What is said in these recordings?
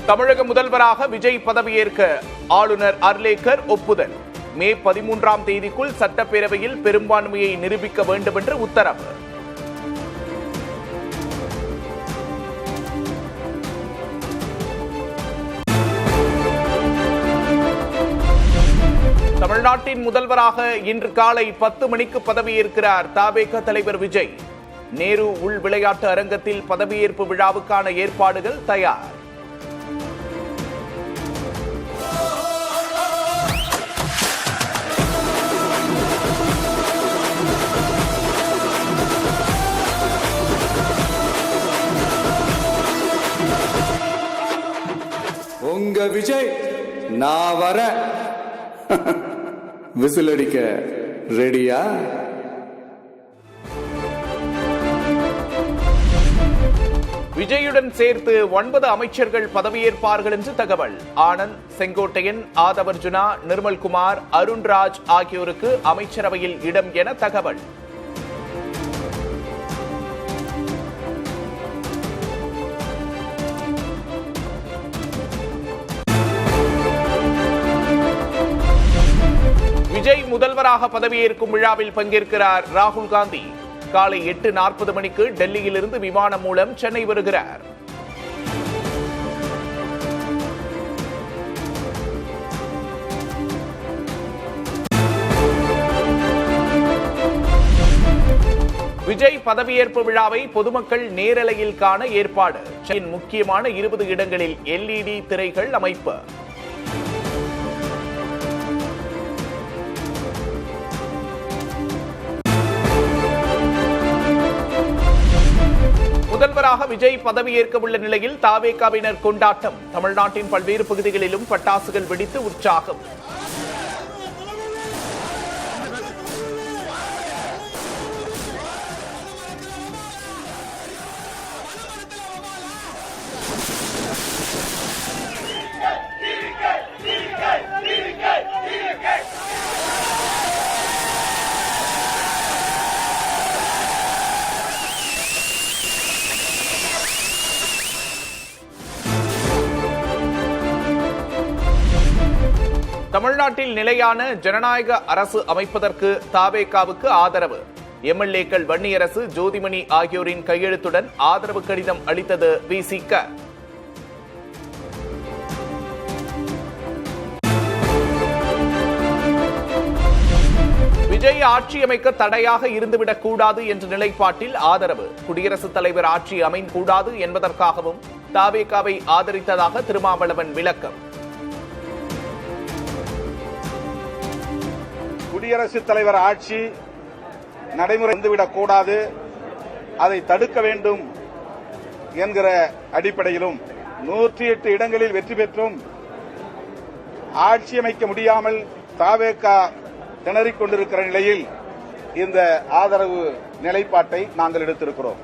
தமிழக முதல்வராக விஜய் பதவியேற்க ஆளுநர் அர்லேக்கர் ஒப்புதல். மே 13ஆம் தேதிக்குள் சட்டப்பேரவையில் பெரும்பான்மையை நிரூபிக்க வேண்டும் என்று உத்தரவு. தமிழ்நாட்டின் முதல்வராக இன்று காலை 10 மணிக்கு பதவியேற்கிறார் தவேக தலைவர் விஜய். நேரு உள் விளையாட்டு அரங்கத்தில் பதவியேற்பு விழாவுக்கான ஏற்பாடுகள் தயார். உங்க விஜய் நான் வர விசில் அடிக்க ரெடியா? விஜயுடன் சேர்த்து 9 அமைச்சர்கள் பதவியேற்பார்கள் என்று தகவல். ஆனந்த், செங்கோட்டையன், ஆதவர்ஜுனா, நிர்மல்குமார், அருண்ராஜ் ஆகியோருக்கு அமைச்சரவையில் இடம் என தகவல். விஜய் முதல்வராக பதவியேற்கும் விழாவில் பங்கேற்கிறார் ராகுல் காந்தி. காலை 8:40 மணிக்கு டெல்லியிலிருந்து விமானம் மூலம் சென்னை வருகிறார். விஜய் பதவியேற்பு விழாவை பொதுமக்கள் நேரலையில் காண ஏற்பாடு. சென்னையின் முக்கியமான 20 இடங்களில் LED திரைகள் அமைப்பு. முதல்வராக விஜய் பதவியேற்க உள்ள நிலையில் தவேகாவினர் கொண்டாட்டம். தமிழ்நாட்டின் பல்வேறு பகுதிகளிலும் பட்டாசுகள் வெடித்து உற்சாகம். தமிழ்நாட்டில் நிலையான ஜனநாயக அரசு அமைப்பதற்கு தவேகாவுக்கு ஆதரவு. எம்எல்ஏக்கள் வன்னியரசு, ஜோதிமணி ஆகியோரின் கையெழுத்துடன் ஆதரவு கடிதம் அளித்தது விசிக. விஜய் ஆட்சி அமைக்க தடையாக இருந்துவிடக் கூடாது என்ற நிலைப்பாட்டில் ஆதரவு. குடியரசுத் தலைவர் ஆட்சி அமையக்கூடாது என்பதற்காகவும் தவேகாவை ஆதரித்ததாக திருமாவளவன் விளக்கம். குடியரசுத் தலைவர் ஆட்சி நடைமுறை வந்துவிடக் கூடாது, அதை தடுக்க வேண்டும் என்கிற அடிப்படையிலும் 108 இடங்களில் வெற்றி பெற்றும் ஆட்சி அமைக்க முடியாமல் தவேகா திணறிக் கொண்டிருக்கிற நிலையில் இந்த ஆதரவு நிலைப்பாட்டை நாங்கள் எடுத்திருக்கிறோம்.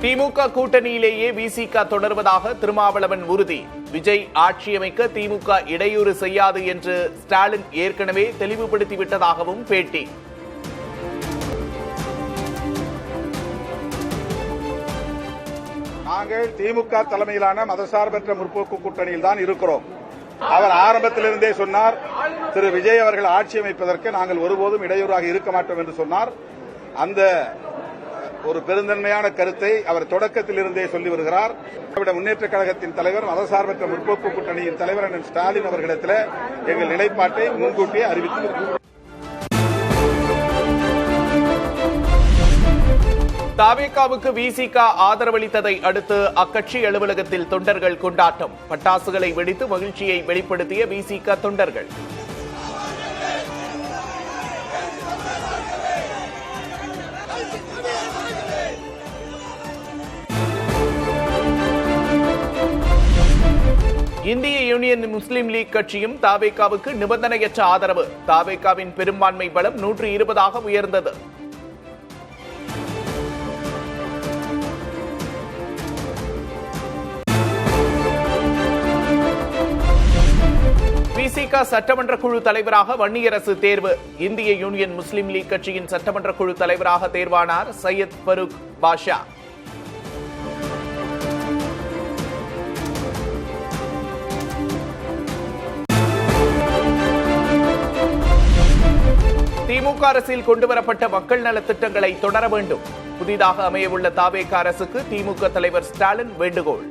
திமுக கூட்டணியிலேயே விசிக தொடர்வதாக திருமாவளவன் உறுதி. விஜய் ஆட்சி அமைக்க திமுக இடையூறு செய்யாது என்று ஸ்டாலின் ஏற்கனவே தெளிவுபடுத்திவிட்டதாகவும் பேட்டி. நாங்கள் திமுக தலைமையிலான மதசார்பற்ற முற்போக்கு கூட்டணியில் தான் இருக்கிறோம். அவர் ஆரம்பத்திலிருந்தே சொன்னார், திரு விஜய் அவர்கள் ஆட்சி அமைப்பதற்கு நாங்கள் ஒருபோதும் இடையூறாக இருக்க மாட்டோம் என்று சொன்னார். அந்த ஒரு பெருந்தன்மையான கருத்தை அவர் தொடக்கத்தில் இருந்தே சொல்லி வருகிறார். திராவிட முன்னேற்றக் கழகத்தின் தலைவர், மதசார்பற்ற முற்போக்கு கூட்டணியின் தலைவர் அண்ணன் ஸ்டாலின் அவர்களிடத்தில் எங்கள் நிலைப்பாட்டை முன்கூட்டியே அறிவித்திருக்கிறோம். தவேகாவுக்கு விசிக ஆதரவளித்ததை அடுத்து அக்கட்சி அலுவலகத்தில் தொண்டர்கள் கொண்டாட்டம். பட்டாசுகளை வெடித்து மகிழ்ச்சியை வெளிப்படுத்திய விசிக தொண்டர்கள். இந்திய யூனியன் முஸ்லிம் லீக் கட்சியும் தவேகாவுக்கு நிபந்தனையற்ற ஆதரவு. தவேகாவின் பெரும்பான்மை பலம் 120 உயர்ந்தது. விசிக சட்டமன்ற குழு தலைவராக வன்னியரசு தேர்வு. இந்திய யூனியன் முஸ்லிம் லீக் கட்சியின் சட்டமன்ற குழு தலைவராக தேர்வானார் சையத் ஃபரூக் பாஷா. திமுக அரசில் கொண்டுவரப்பட்ட மக்கள் நலத் திட்டங்களை தொடர வேண்டும். புதிதாக அமையவுள்ள தாவேக அரசுக்கு திமுக தலைவர் ஸ்டாலின் வேண்டுகோள்.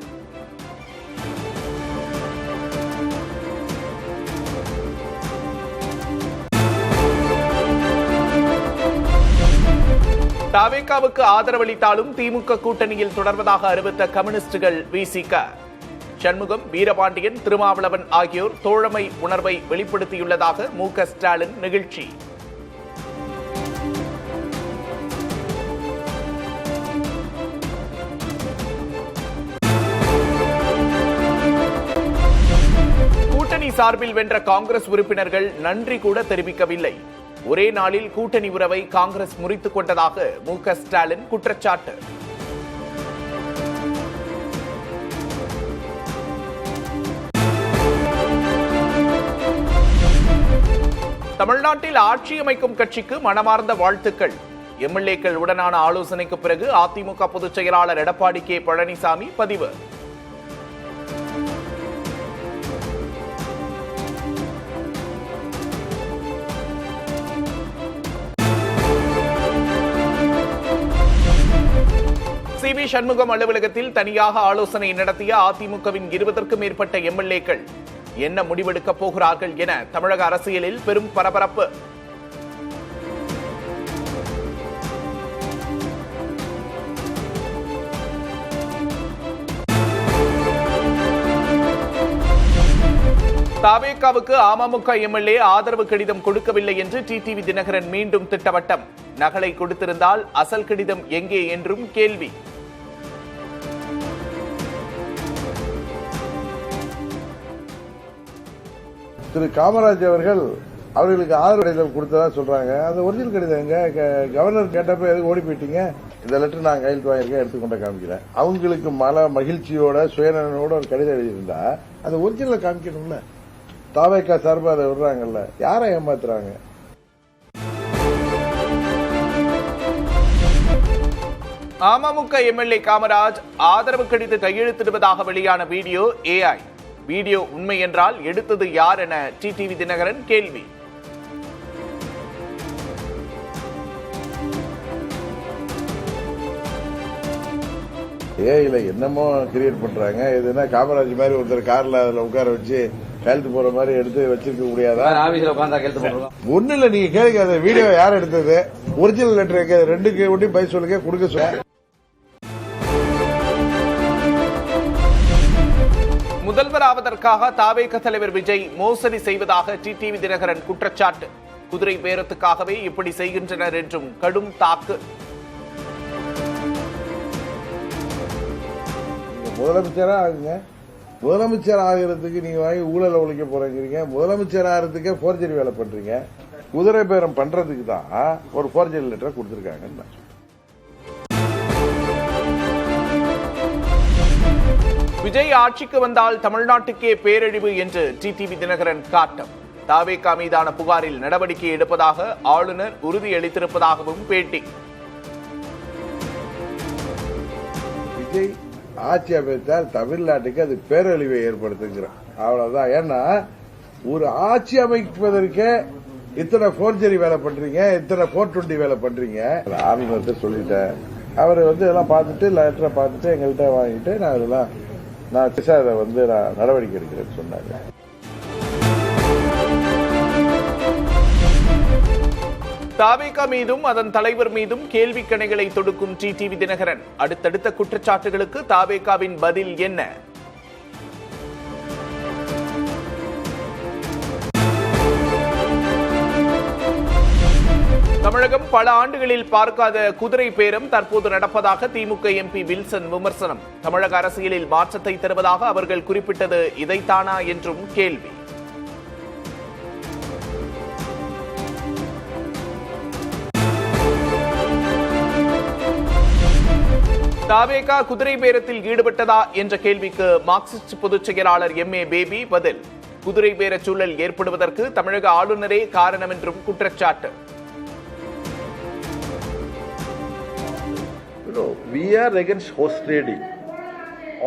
தாவேகாவுக்கு ஆதரவளித்தாலும் திமுக கூட்டணியில் தொடர்வதாக அறிவித்த கம்யூனிஸ்டுகள் விசிக. சண்முகம், வீரபாண்டியன், திருமாவளவன் ஆகியோர் தோழமை உணர்வை வெளிப்படுத்தியுள்ளதாக மு.க. ஸ்டாலின் நெகிழ்ச்சி. கூட்டணி சார்பில் வென்ற காங்கிரஸ் உறுப்பினர்கள் நன்றி கூட தெரிவிக்கவில்லை. ஒரே நாளில் கூட்டணி உறவை காங்கிரஸ் முறித்துக் கொண்டதாக மு.க. ஸ்டாலின் குற்றச்சாட்டு. தமிழ்நாட்டில் ஆட்சி அமைக்கும் கட்சிக்கு மனமார்ந்த வாழ்த்துக்கள். எம்எல்ஏக்கள் உடனான ஆலோசனைக்கு பிறகு அதிமுக பொதுச் செயலாளர் எடப்பாடி கே. பழனிசாமி பதிவு. சி.வி. சண்முகம் அலுவலகத்தில் தனியாக ஆலோசனை நடத்திய அதிமுகவின் 20க்கும் மேற்பட்ட எம்எல்ஏக்கள் என்ன முடிவெடுக்கப் போகிறார்கள் என தமிழக அரசியலில் பெரும் பரபரப்பு. தாவேகாவுக்கு அமமுக எம்எல்ஏ ஆதரவு கடிதம் கொடுக்கவில்லை என்று டிடிவி தினகரன் மீண்டும் திட்டவட்டம். நகலை கொடுத்திருந்தால் அசல் கடிதம் எங்கே என்றும் கேள்வி. திரு காமராஜ் அவர்கள் அவர்களுக்கு ஆதரவு கடிதம் கொடுத்ததா சொல்றாங்க. அது ஒரிஜினல் கடிதம் எங்க? கவர்னர் கேட்டப்ப எதுக்கு ஓடி போயிட்டீங்க? இந்த லெட்டர் நான் கையெழுத்து வாங்கியிருக்கேன், எடுத்துக்கொண்ட காமிக்கிறேன். அவங்களுக்கு மகிழ்ச்சியோட சுயநலனோட ஒரு கடிதம் எழுதியிருந்தா அது ஒரிஜினல் காமிக்கணும்ல. தாவேகா சார்பா அதை விடுறாங்கல்ல, யாரை ஏமாத்துறாங்க? அமமுக எம்எல்ஏ காமராஜ் ஆதரவு கடிதம் கையெழுத்திடுவதாக வெளியான வீடியோ ஏஐ. வீடியோ உண்மை என்றால் எடுத்தது யார் என டிடிவி தினகரன் கேள்வி. ஏஐல என்னமோ கிரியேட் பண்றாங்க. இதுனா காமராஜ் மாதிரி ஒருத்தர் கார்ல அதுல உட்கார வச்சு கையெழுத்து போற மாதிரி எடுத்து வச்சிருக்க முடியாதா? ஒண்ணு இல்ல, நீங்க கேளுங்க, அந்த வீடியோ யார் எடுத்தது, ஒரிஜினல் லெட்டர் ரெண்டுக்கு ஒட்டி பை சொல்லுங்க, கொடுக்க சொல்ல. முதல்வர் ஆவதற்காக தாவேக தலைவர் விஜய் மோசடி செய்வதாக டிடிவி தினகரன் குற்றச்சாட்டு. குதிரை பேரத்துக்காகவே இப்படி செய்கின்றனர் என்றும் கடும் தாக்கு. முதலமைச்சரா ஆகுங்க. முதலமைச்சர் ஆகிறதுக்கு நீங்க வாங்கி ஊழல ஒழிக்க போறீங்க. முதலமைச்சர் ஆகிறதுக்கே போர்ஜரி வேலை பண்றீங்க. குதிரை பேரம் பண்றதுக்கு தான் ஒரு போர்ஜரி லெட்டர் கொடுத்திருக்காங்க. விஜய் ஆட்சிக்கு வந்தால் தமிழ்நாட்டுக்கே பேரழிவு என்று டிடிவி தினகரன் காட்டம். தாவேகா மீதான புகாரில் நடவடிக்கை எடுப்பதாக ஆளுநர் உறுதியளித்திருப்பதாகவும் பேட்டி. விஜய் ஆட்சி அமைத்தால் தமிழ்நாட்டுக்கு அது பேரழிவை ஏற்படுத்துகிறார், அவ்வளவுதான். ஏன்னா ஒரு ஆட்சி அமைப்பதற்கே இத்தனை போர்ஜரி வேலை பண்றீங்க, இத்தனை 420 வேலை பண்றீங்க. ஆளுநர் சொல்லிட்டேன், அவர் எல்லாம் பார்த்துட்டு லெட்டரை பார்த்துட்டு எங்கள்கிட்ட வாங்கிட்டு நான் இதெல்லாம் நான் நடவடிக்கை எடுக்கிறேன்னு சொன்னாங்க. தாவேகா மீதும் அதன் தலைவர் மீதும் கேள்வி கணைகளை தொடுக்கும் டிடிவி தினகரன். அடுத்தடுத்த குற்றச்சாட்டுகளுக்கு தாவேகாவின் பதில் என்ன? தமிழகம் பல ஆண்டுகளில் பார்க்காத குதிரை பேரம் தற்போது நடப்பதாக திமுக எம்பி வில்சன் விமர்சனம். தமிழக அரசியலில் மாற்றத்தை தருவதாக அவர்கள் குறிப்பிட்டது இதைத்தானா என்றும் கேள்வி. தாவேகா குதிரை பேரத்தில் ஈடுபட்டதா என்ற கேள்விக்கு மார்க்சிஸ்ட் பொதுச் செயலாளர் எம்.ஏ. பேபி பதில். குதிரை பேர சூழல் ஏற்படுவதற்கு தமிழக ஆளுநரே காரணம் என்றும் குற்றச்சாட்டு. We are against horse trading.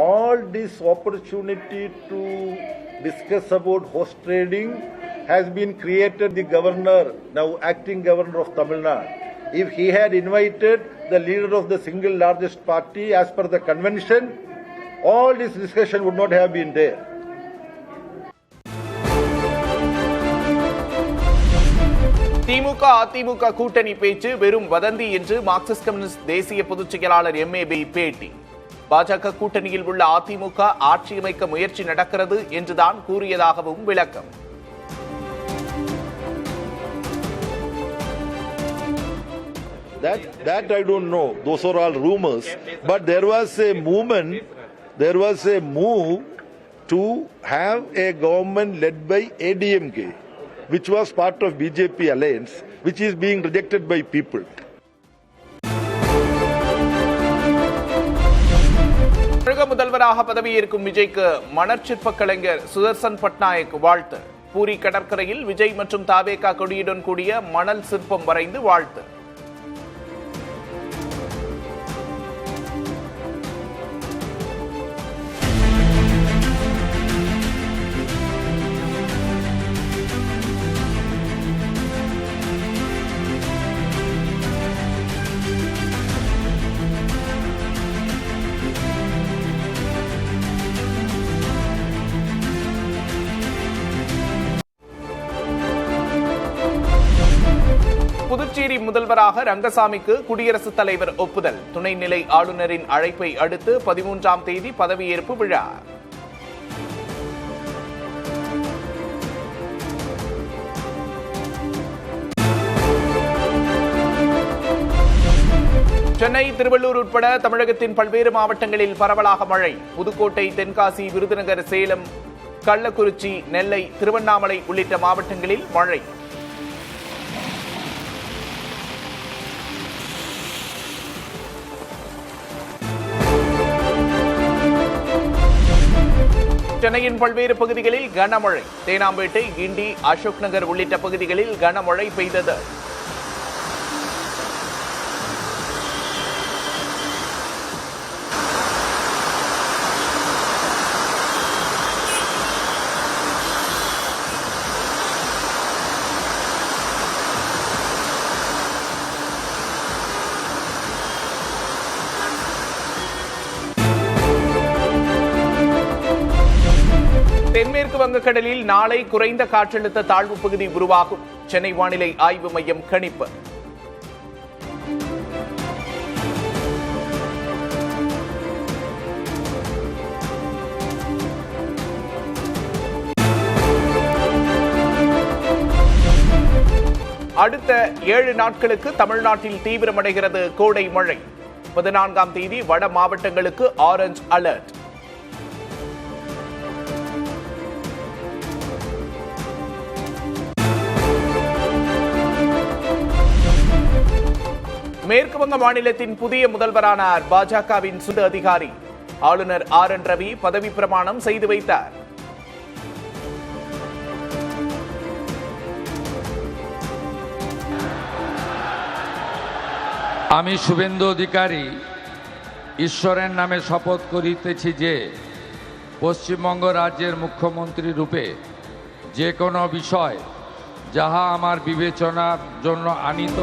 All this opportunity to discuss about horse trading has been created the governor, now acting governor of Tamil Nadu. If he had invited the leader of the single largest party as per the convention, all this discussion would not have been there. DMK AIADMK கூட்டணி பேச்சு வெறும் வதந்தி என்று Marxist communist தேசிய பொதுச் செயலாளர் MAB பேட்டி. பாஜக கூட்டணியில் உள்ள அதிமுக ஆட்சி அமைக்க முயற்சி நடக்கிறது என்றுதான் கூறியதாகவும் விளக்கம். That I don't know. Those are all rumors. But there was a movement, there was a move to have a government led by ADMK, which was part of BJP alliance, which is being rejected by people. தமிழக முதல்வராக பதவியேற்கும் விஜய்க்கு மணற்சிற்ப கலைஞர் சுதர்சன் பட்நாயக் வாழ்த்து. பூரி கடற்கரையில் விஜய் மற்றும் தாவேகா கொடியுடன் கூடிய மணல் சிற்பம் வரைந்து வாழ்த்து. புதுச்சேரி முதல்வராக ரங்கசாமிக்கு குடியரசுத் தலைவர் ஒப்புதல். துணைநிலை ஆளுநரின் அழைப்பை அடுத்து 13ஆம் தேதி பதவியேற்பு விழா. சென்னை, திருவள்ளூர் உட்பட தமிழகத்தின் பல்வேறு மாவட்டங்களில் பரவலாக மழை. புதுக்கோட்டை, தென்காசி, விருதுநகர், சேலம், கள்ளக்குறிச்சி, நெல்லை, திருவண்ணாமலை உள்ளிட்ட மாவட்டங்களில் மழை. சென்னையின் பல்வேறு பகுதிகளில் கனமழை. தேனாம்பேட்டை, கிண்டி, அசோக் நகர் உள்ளிட்ட பகுதிகளில் கனமழை பெய்தது. தென்மேற்கு வங்கக்கடலில் நாளை குறைந்த காற்றழுத்த தாழ்வு பகுதி உருவாகும். சென்னை வானிலை ஆய்வு மையம் கணிப்பு. அடுத்த 7 நாட்களுக்கு தமிழ்நாட்டில் தீவிரமடைகிறது கோடை மழை. 14ஆம் தேதி வட மாவட்டங்களுக்கு ஆரஞ்ச் அலர்ட். மேற்கு வங்க மாநிலத்தின் புதிய முதல்வரானார் பாஜகவின் சுத அதிகாரி. ஆளுநர் RN ரவி பதவி பிரமாணம் செய்து வைத்தார். আমি শুভেন্দু অধিকারী ঈশ্বরের নামে শপথ করিতেছি যে পশ্চিমবঙ্গ রাজ্যের মুখ্যমন্ত্রী রূপে যে কোনো বিষয় যাহা আমার বিবেচনার জন্য আনিত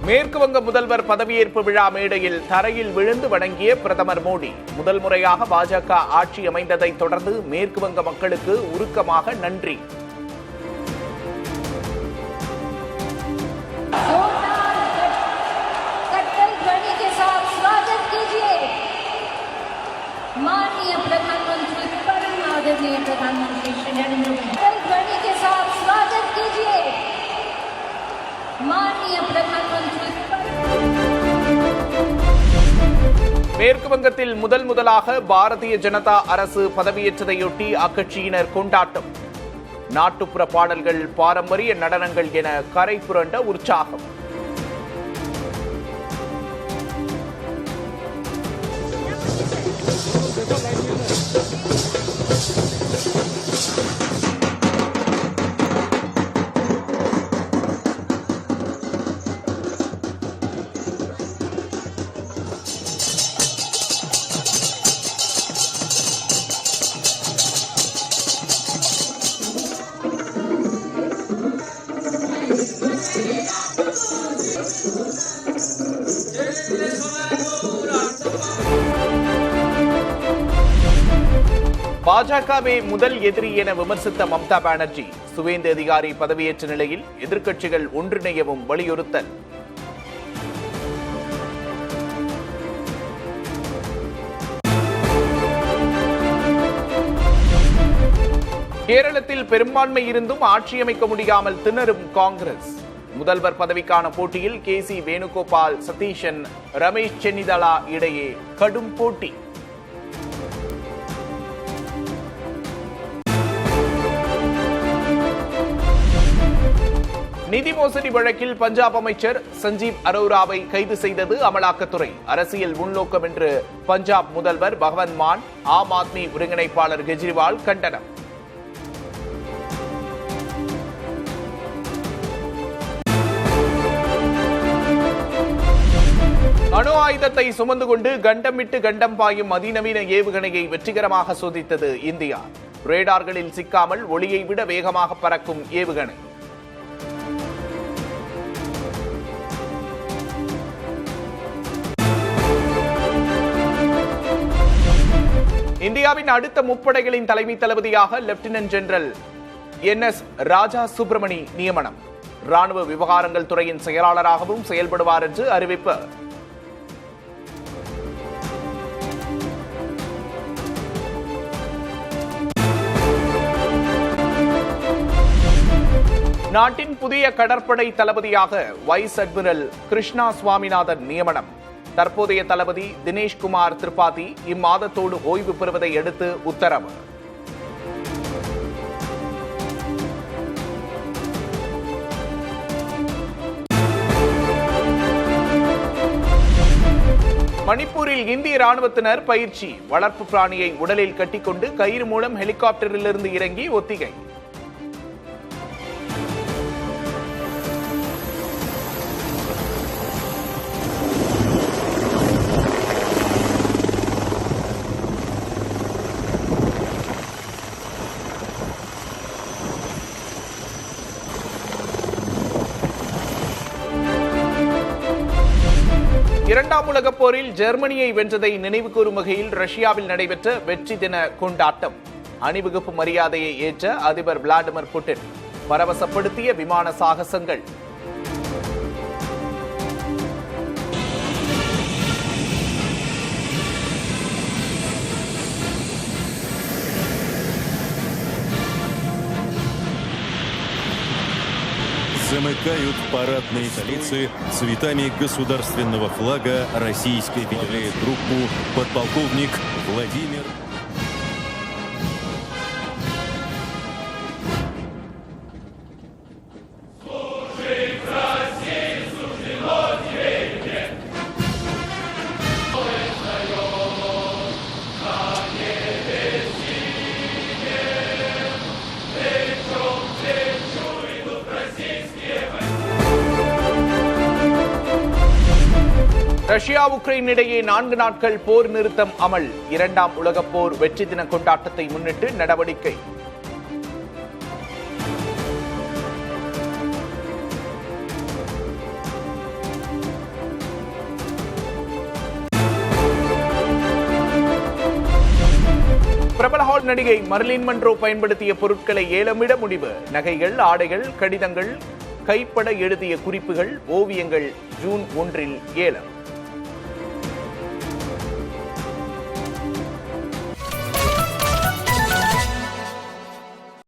மேற்கு வங்க முதல்வர் பதவியேற்பு விழா மேடையில் தரையில் விழுந்து வணங்கிய பிரதமர் மோடி. முதல் முறையாக பாஜக ஆட்சி அமைந்ததை தொடர்ந்து மேற்கு வங்க மக்களுக்கு உருக்கமாக நன்றி. माननीय प्रधानमंत्री परम आदरणीय प्रधानमंत्री श्री नरेंद्र मोदी ध्वनि के साथ स्वागत कीजिए माननीय प्रधानमंत्री। மேற்கு வங்கத்தில் முதலாக பாரதிய ஜனதா அரசு பதவியேற்றதையொட்டி அக்கட்சியினர் கொண்டாட்டம். நாட்டுப்புற பாடல்கள், பாரம்பரிய நடனங்கள் என கரை புரண்ட உற்சாகம். பாஜகவே முதல் எதிரி என விமர்சித்த மம்தா பானர்ஜி சுவேந்து அதிகாரி பதவியேற்ற நிலையில் எதிர்க்கட்சிகள் ஒன்றிணையவும் வலியுறுத்தல். கேரளத்தில் பெரும்பான்மை இருந்தும் ஆட்சியமைக்க முடியாமல் திணறும் காங்கிரஸ். முதல்வர் பதவிக்கான போட்டியில் KC வேணுகோபால், சதீஷன், ரமேஷ் சென்னிதலா இடையே கடும் போட்டி. நிதி மோசடி வழக்கில் பஞ்சாப் அமைச்சர் சஞ்சீவ் அரோராவை கைது செய்தது அமலாக்கத்துறை. அரசியல் உள்நோக்கம் என்று பஞ்சாப் முதல்வர் பகவந்த் மான், ஆம் ஆத்மி ஒருங்கிணைப்பாளர் கெஜ்ரிவால் கண்டனம். அணு ஆயுதத்தை சுமந்து கொண்டு கண்டமிட்டு கண்டம் பாயும் அதிநவீன ஏவுகணையை வெற்றிகரமாக சோதித்தது இந்தியா. ரேடார்களில் சிக்காமல் ஒளியை விட வேகமாக பறக்கும் ஏவுகணை. இந்தியாவின் அடுத்த முப்படைகளின் தலைமை தளபதியாக லெப்டினன்ட் ஜெனரல் NS ராஜா சுப்பிரமணி நியமனம். ராணுவ விவகாரங்கள் துறையின் செயலாளராகவும் செயல்படுவார் என்று அறிவிப்பு. நாட்டின் புதிய கடற்படை தளபதியாக வைஸ் அட்மிரல் கிருஷ்ணா சுவாமிநாதன் நியமனம். தற்போதைய தளபதி தினேஷ்குமார் திரிபாதி இம்மாதத்தோடு ஓய்வு பெறுவதை அடுத்து உத்தரவு. மணிப்பூரில் இந்திய ராணுவத்தினர் பயிற்சி. வளர்ப்பு பிராணியை உடலில் கட்டிக்கொண்டு கயிறு மூலம் ஹெலிகாப்டரிலிருந்து இறங்கி ஒத்திகை. இரண்டாம் உலகப் போரில் ஜெர்மனியை வென்றதை நினைவுகூரும் வகையில் ரஷ்யாவில் நடைபெற்ற வெற்றி தின கொண்டாட்டம். அணிவகுப்பு மரியாதையை ஏற்ற அதிபர் விளாடிமிர் புட்டின். பரவசப்படுத்திய விமான சாகசங்கள். Замыкают парадные столицы цветами государственного флага Российской Федерации труппу подполковник Владимир. ரஷ்யா உக்ரைன் இடையே 4 நாட்கள் போர் நிறுத்தம் அமல். இரண்டாம் உலகப் போர் வெற்றி தின கொண்டாட்டத்தை முன்னிட்டு நடவடிக்கை. பிரபல ஹால் நடிகை மர்லின் மன்றோ பயன்படுத்திய பொருட்களை ஏலமிட முடிவு. நகைகள், ஆடைகள், கடிதங்கள், கைப்பட எழுதிய குறிப்புகள், ஓவியங்கள் ஜூன் 1 ஏலம்.